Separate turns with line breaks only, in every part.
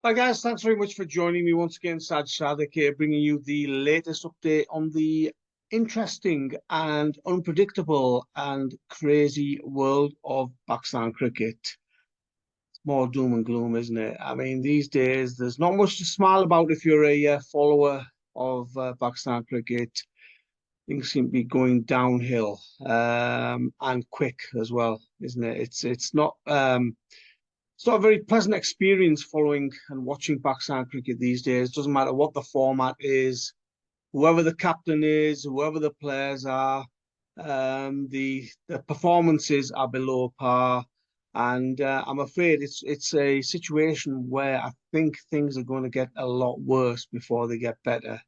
Hi guys, thanks very much for joining me once again. Sad Sadek here, bringing you the latest update on the interesting and unpredictable and crazy world of Pakistan cricket. It's more doom and gloom, isn't it? I mean, these days there's not much to smile about if you're a follower of Pakistan cricket. Things seem to be going downhill, and quick as well, isn't it? It's not a very pleasant experience following and watching Pakistan cricket these days. Doesn't matter what the format is, whoever the captain is, whoever the players are, the performances are below par, and I'm afraid it's a situation where I think things are going to get a lot worse before they get better.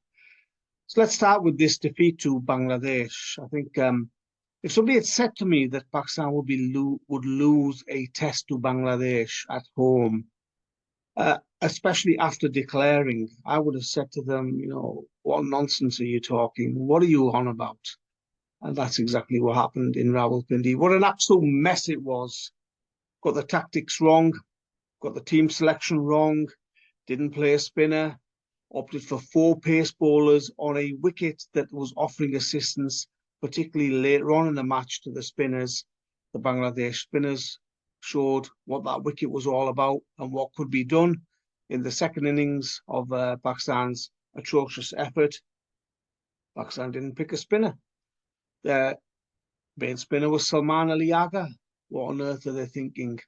So let's start with this defeat to Bangladesh. I think if somebody had said to me that Pakistan would lose a test to Bangladesh at home, especially after declaring, I would have said to them, what nonsense are you talking? What are you on about? And that's exactly what happened in Rawalpindi. What an absolute mess it was. Got the tactics wrong, got the team selection wrong, didn't play a spinner, opted for four pace bowlers on a wicket that was offering assistance, particularly later on in the match, to the spinners. The Bangladesh spinners showed what that wicket was all about and what could be done. In the second innings of Pakistan's atrocious effort, Pakistan didn't pick a spinner. Their main spinner was Salman Ali Agha. What on earth are they thinking?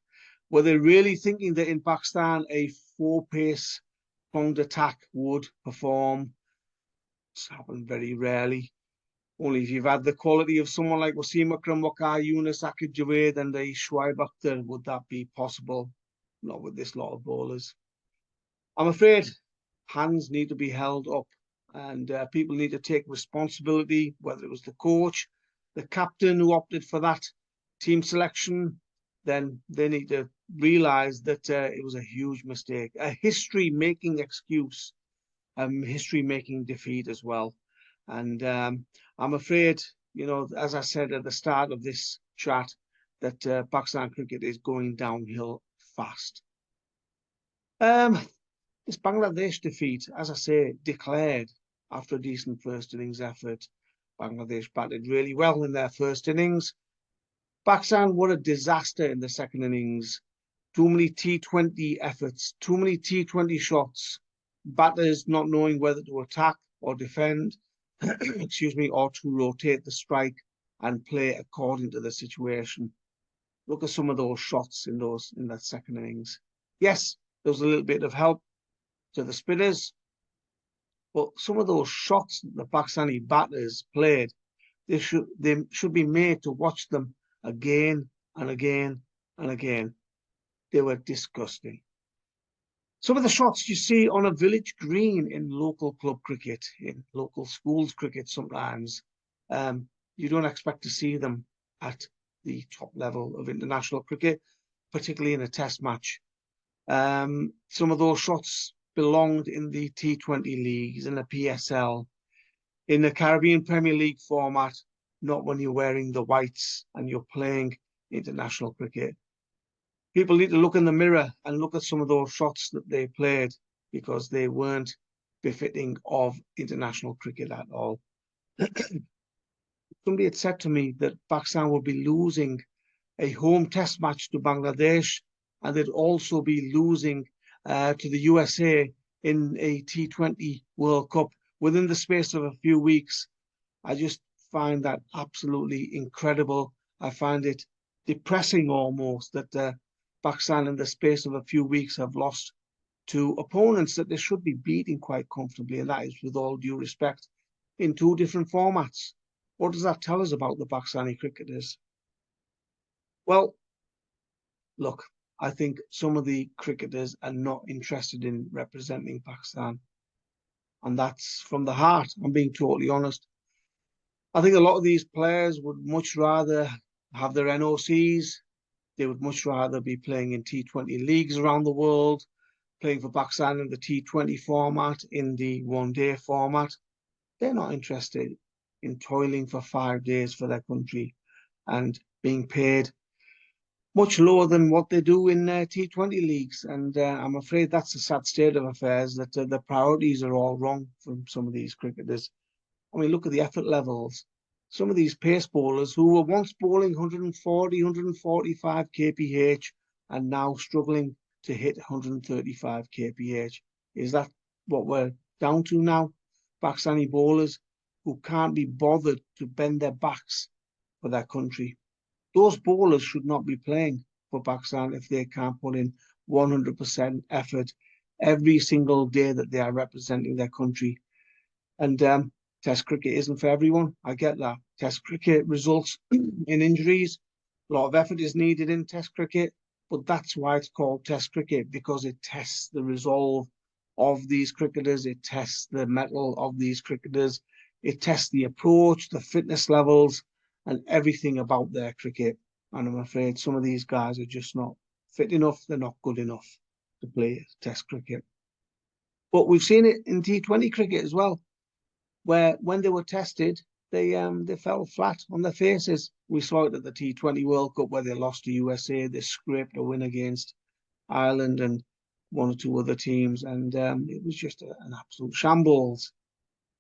Were they really thinking that in Pakistan a four-pace pronged attack would perform? It's happened very rarely. Only if you've had the quality of someone like Wasim Akram, Waqar Younis, Akid Javed, and a Shoaib Akhtar would that be possible. Not with this lot of bowlers. I'm afraid hands need to be held up, and people need to take responsibility, whether it was the coach, the captain who opted for that team selection. Then they need to realise that it was a huge mistake, a history-making excuse, history-making defeat as well. And I'm afraid, as I said at the start of this chat, that Pakistan cricket is going downhill fast. This Bangladesh defeat, as I say, declared after a decent first innings effort. Bangladesh batted really well in their first innings. Pakistan were a disaster in the second innings. Too many T20 efforts, too many T20 shots, batters not knowing whether to attack or defend, excuse me, or to rotate the strike and play according to the situation. Look at some of those shots in that second innings. Yes, there was a little bit of help to the spinners, but some of those shots that the Pakistani batters played, they should be made to watch them again and again and again. They were disgusting. Some of the shots you see on a village green in local club cricket, in local schools cricket sometimes, you don't expect to see them at the top level of international cricket, particularly in a test match. Some of those shots belonged in the T20 leagues, in the PSL, in the Caribbean Premier League format, not when you're wearing the whites and you're playing international cricket. People need to look in the mirror and look at some of those shots that they played, because they weren't befitting of international cricket at all. Somebody had said to me that Pakistan would be losing a home test match to Bangladesh, and they'd also be losing to the USA in a T20 World Cup within the space of a few weeks. I just find that absolutely incredible. I find it depressing almost that Pakistan in the space of a few weeks have lost to opponents that they should be beating quite comfortably, and that is, with all due respect, in two different formats. What does that tell us about the Pakistani cricketers? Well, look, I think some of the cricketers are not interested in representing Pakistan. And that's from the heart. I'm being totally honest. I think a lot of these players would much rather have their NOCs. They would much rather be playing in T20 leagues around the world, playing for Pakistan in the T20 format, in the one-day format. They're not interested in toiling for 5 days for their country and being paid much lower than what they do in T20 leagues. And I'm afraid that's a sad state of affairs, that the priorities are all wrong from some of these cricketers. I mean, look at the effort levels. Some of these pace bowlers who were once bowling 140, 145 kph and now struggling to hit 135 kph. Is that what we're down to now? Pakistani bowlers who can't be bothered to bend their backs for their country. Those bowlers should not be playing for Pakistan if they can't put in 100% effort every single day that they are representing their country. And Test cricket isn't for everyone. I get that. Test cricket results in injuries. A lot of effort is needed in Test cricket, but that's why it's called Test cricket, because it tests the resolve of these cricketers. It tests the mettle of these cricketers. It tests the approach, the fitness levels, and everything about their cricket. And I'm afraid some of these guys are just not fit enough. They're not good enough to play Test cricket. But we've seen it in T20 cricket as well, where when they were tested, they fell flat on their faces. We saw it at the T20 World Cup where they lost to USA. They scraped a win against Ireland and one or two other teams, and it was just an absolute shambles.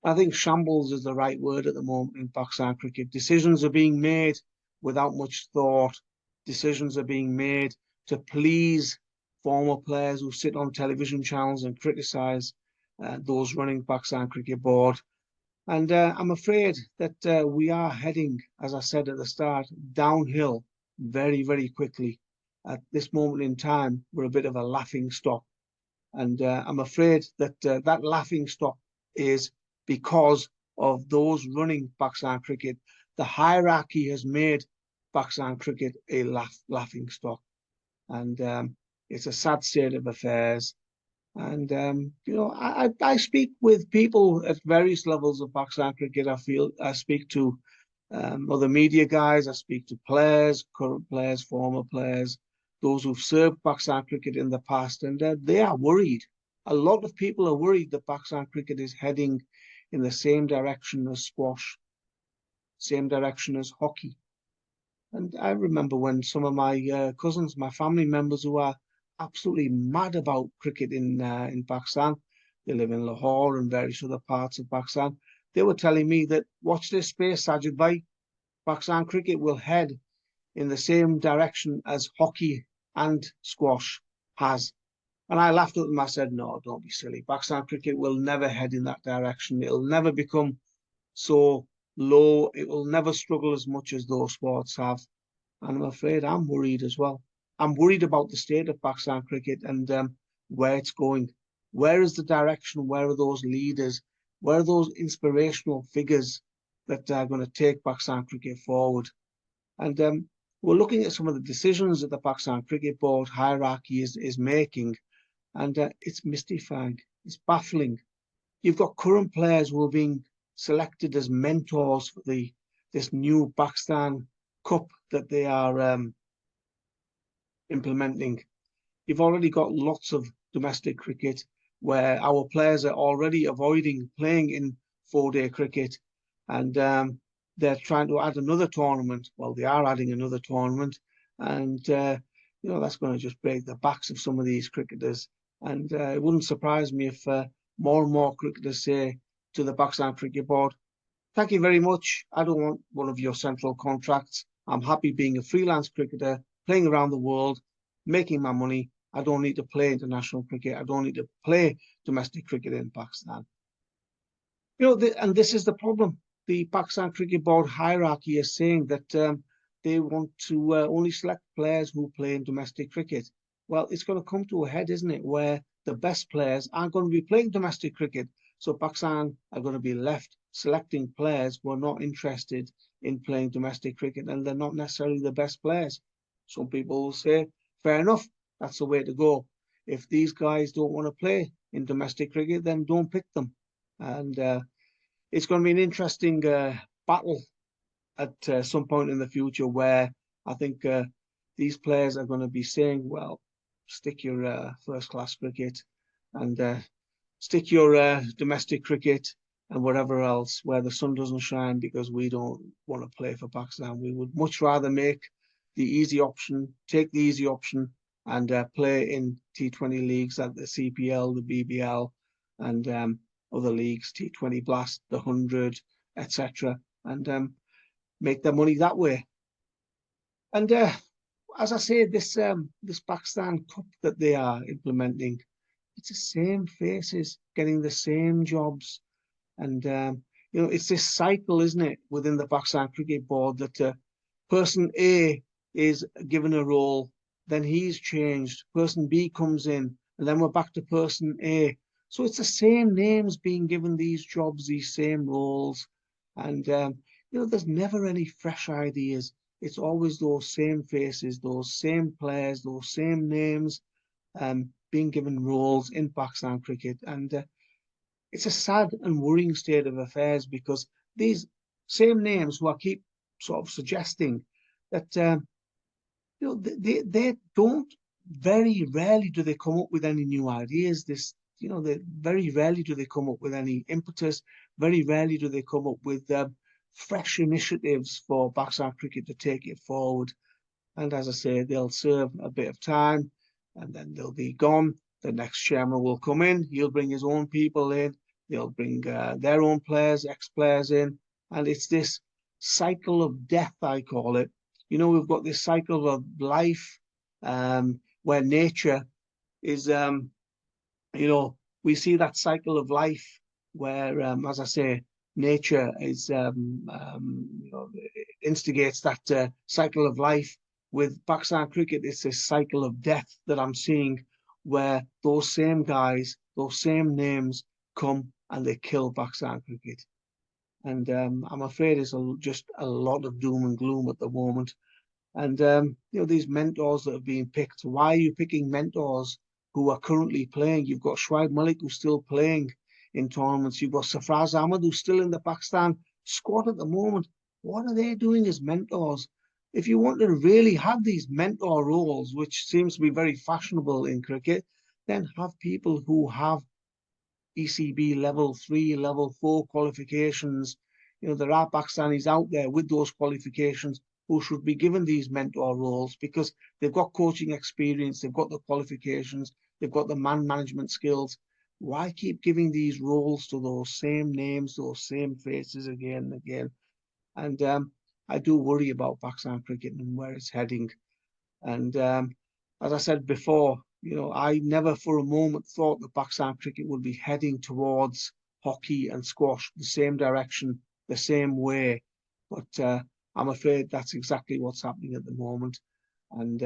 I think shambles is the right word at the moment in Pakistan cricket. Decisions are being made without much thought. Decisions are being made to please former players who sit on television channels and criticise those running Pakistan Cricket Board. And I'm afraid that we are heading, as I said at the start, downhill very, very quickly. At this moment in time, we're a bit of a laughing stock. And I'm afraid that that laughing stock is because of those running Pakistan cricket. The hierarchy has made Pakistan cricket a laughing stock. And it's a sad state of affairs. And I speak with people at various levels of Pakistan cricket. I speak to other media guys. I speak to players, current players, former players, those who've served Pakistan cricket in the past, and they are worried. A lot of people are worried that Pakistan cricket is heading in the same direction as squash, same direction as hockey. And I remember when some of my cousins, my family members who are absolutely mad about cricket in Pakistan, they live in Lahore and various other parts of Pakistan, they were telling me that, watch this space, Sajid Bhai, Pakistan cricket will head in the same direction as hockey and squash has. And I laughed at them. I said, no, don't be silly. Pakistan cricket will never head in that direction. It'll never become so low. It will never struggle as much as those sports have. And I'm afraid I'm worried as well. I'm worried about the state of Pakistan cricket and where it's going. Where is the direction? Where are those leaders? Where are those inspirational figures that are going to take Pakistan cricket forward? And we're looking at some of the decisions that the Pakistan Cricket Board hierarchy is making, and it's mystifying. It's baffling. You've got current players who are being selected as mentors for this new Pakistan Cup that they are implementing. You've already got lots of domestic cricket where our players are already avoiding playing in 4-day cricket, and they're trying to add another tournament. Well, they are adding another tournament, and that's going to just break the backs of some of these cricketers. And it wouldn't surprise me if more and more cricketers say to the Pakistan Cricket Board, thank you very much. I don't want one of your central contracts. I'm happy being a freelance cricketer, playing around the world, making my money. I don't need to play international cricket. I don't need to play domestic cricket in Pakistan. And this is the problem. The Pakistan Cricket Board hierarchy is saying that they want to only select players who play in domestic cricket. Well, it's going to come to a head, isn't it, where the best players aren't going to be playing domestic cricket. So Pakistan are going to be left selecting players who are not interested in playing domestic cricket, and they're not necessarily the best players. Some people will say, fair enough, that's the way to go. If these guys don't want to play in domestic cricket, then don't pick them. And it's going to be an interesting battle at some point in the future where I think these players are going to be saying, well, stick your first-class cricket and stick your domestic cricket and whatever else where the sun doesn't shine, because we don't want to play for Pakistan. We would much rather make the easy option, take the easy option, and play in T20 leagues like the CPL, the BBL, and other leagues, T20 Blast, the 100, etc., and make their money that way. And as I say, this Pakistan Cup that they are implementing, it's the same faces getting the same jobs, and you know, it's this cycle, isn't it, within the Pakistan Cricket Board that person A is given a role, then he's changed, person B comes in, and then we're back to person A. So it's the same names being given these jobs, these same roles, and you know, there's never any fresh ideas. It's always those same faces, those same players, those same names being given roles in Pakistan cricket. And it's a sad and worrying state of affairs, because these same names who I keep sort of suggesting that, you know, they don't, very rarely do they come up with any new ideas. You know, very rarely do they come up with any impetus. Very rarely do they come up with fresh initiatives for Pakistan cricket to take it forward. And as I say, they'll serve a bit of time and then they'll be gone. The next chairman will come in, he'll bring his own people in, they'll bring their own players, ex-players in, and it's this cycle of death, I call it. You know, we've got this cycle of life where nature is, you know, we see that cycle of life where, as I say, nature is, you know, instigates that cycle of life. With Pakistan cricket, it's this cycle of death that I'm seeing, where those same guys, those same names come and they kill Pakistan cricket. And I'm afraid it's just a lot of doom and gloom at the moment. And you know, these mentors that have been picked, why are you picking mentors who are currently playing? You've got Shoaib Malik, who's still playing in tournaments. You've got Sarfraz Ahmed, who's still in the Pakistan squad at the moment. What are they doing as mentors? If you want to really have these mentor roles, which seems to be very fashionable in cricket, then have people who have ECB level 3, level 4 qualifications. You know, there are Pakistanis out there with those qualifications who should be given these mentor roles, because they've got coaching experience, they've got the qualifications, they've got the man management skills. Why keep giving these roles to those same names, those same faces again and again? And I do worry about Pakistan cricket and where it's heading. And as I said before, you know, I never for a moment thought that Pakistan cricket would be heading towards hockey and squash, the same direction, the same way. But I'm afraid that's exactly what's happening at the moment. And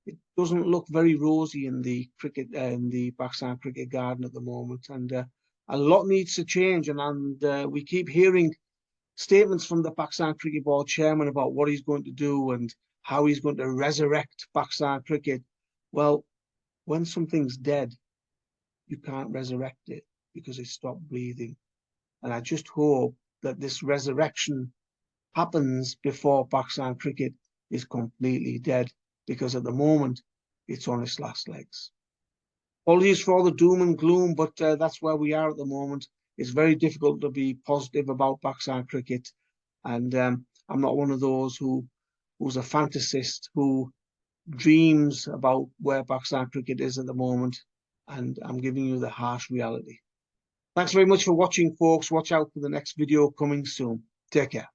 it doesn't look very rosy in the cricket, in the Pakistan cricket garden at the moment. And a lot needs to change. And we keep hearing statements from the Pakistan Cricket Board chairman about what he's going to do and how he's going to resurrect Pakistan cricket. Well, when something's dead, you can't resurrect it because it stopped breathing. And I just hope that this resurrection happens before Pakistan cricket is completely dead, because at the moment it's on its last legs. Apologies for all the doom and gloom, but that's where we are at the moment. It's very difficult to be positive about Pakistan cricket, and I'm not one of those who's a fantasist who dreams about where Pakistan cricket is at the moment, and I'm giving you the harsh reality. Thanks very much for watching, folks. Watch out for the next video coming soon. Take care.